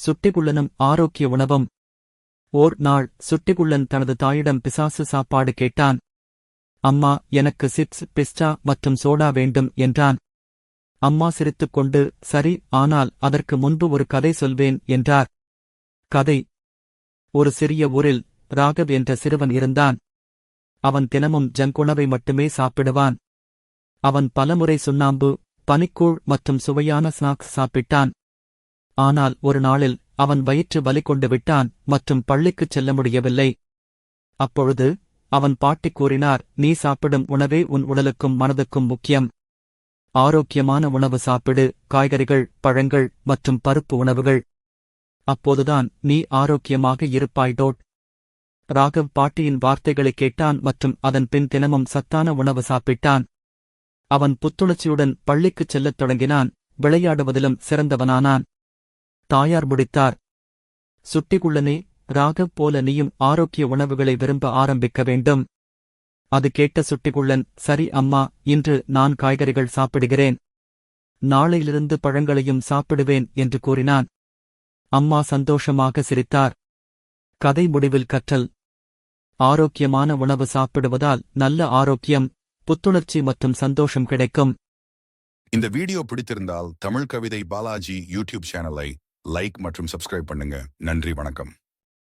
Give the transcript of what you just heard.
சுட்டிகுள்ளனும் ஆரோக்கிய உணவும். ஓர் நாள் சுட்டிகுள்ளன் தனது தாயிடம் பிசாசு சாப்பாடு கேட்டான். அம்மா, எனக்கு சிப்ஸ், பிஸ்டா மற்றும் சோடா வேண்டும் என்றான். அம்மா சிரித்துக்கொண்டு, சரி, ஆனால் அதற்கு முன்பு ஒரு கதை சொல்வேன் என்றார். கதை. ஒரு சிறிய ஊரில் ராகவ் என்ற சிறுவன் இருந்தான். அவன் தினமும் ஜங்க் உணவை மட்டுமே சாப்பிடுவான். அவன் பலமுறை சுண்ணாம்பு, பனிக்கூழ் மற்றும் சுவையான ஸ்நாக்ஸ் சாப்பிட்டான். ஆனால் ஒரு நாளில் அவன் வயிற்று வலி கொண்டு விட்டான் மற்றும் பள்ளிக்குச் செல்ல முடியவில்லை. அப்பொழுது அவன் பாட்டி கூறினார், நீ சாப்பிடும் உணவே உன் உடலுக்கும் மனதுக்கும் முக்கியம். ஆரோக்கியமான உணவு சாப்பிடு, காய்கறிகள், பழங்கள் மற்றும் பருப்பு உணவுகள். அப்போதுதான் நீ ஆரோக்கியமாக இருப்பாய். ராகவ் பாட்டியின் வார்த்தைகளை கேட்டான் மற்றும் அதன் பின் தினமும் சத்தான உணவு சாப்பிட்டான். அவன் புத்துணர்ச்சியுடன் பள்ளிக்குச் செல்லத் தொடங்கினான், விளையாடுவதிலும் சிறந்தவனானான். தாயார் முடித்தார். சுட்டிகுள்ளனே, ராகவ் போல நீயும் ஆரோக்கிய உணவுகளை விரும்ப ஆரம்பிக்க வேண்டும். அது கேட்ட சுட்டிகுள்ளன், சரி அம்மா, இன்று நான் காய்கறிகள் சாப்பிடுகிறேன். நாளையிலிருந்து பழங்களையும் சாப்பிடுவேன் என்று கூறினான். அம்மா சந்தோஷமாக சிரித்தார். கதை முடிவில் கற்றல். ஆரோக்கியமான உணவு சாப்பிடுவதால் நல்ல ஆரோக்கியம், புத்துணர்ச்சி மற்றும் சந்தோஷம் கிடைக்கும். இந்த வீடியோ பிடித்திருந்தால் தமிழ் கவிதை பாலாஜி யூடியூப் சேனலை லைக் மற்றும் சப்ஸ்கிரைப் பண்ணுங்க. நன்றி, வணக்கம்.